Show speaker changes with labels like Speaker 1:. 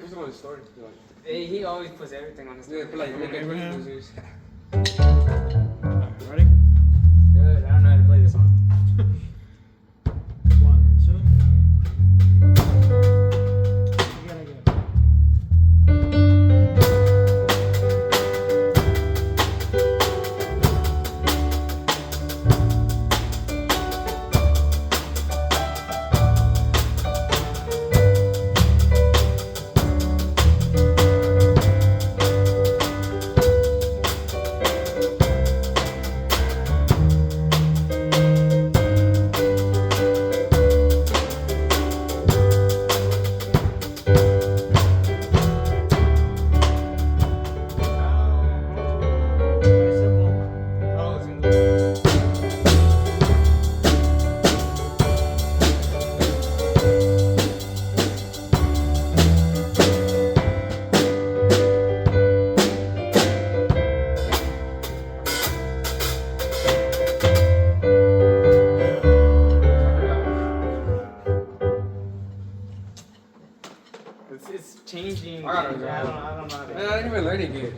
Speaker 1: puts it on his story.
Speaker 2: He always puts everything on his story.
Speaker 1: Yeah, but like, look at
Speaker 3: Abraham.
Speaker 1: losers.
Speaker 3: Alright, ready?
Speaker 2: Dude, I don't know how to play this one.
Speaker 3: 1, 2. You gotta go.
Speaker 2: Oh, simple. It's changing.
Speaker 1: I don't know.
Speaker 2: I don't know how to.
Speaker 1: Man, I didn't even learn it yet.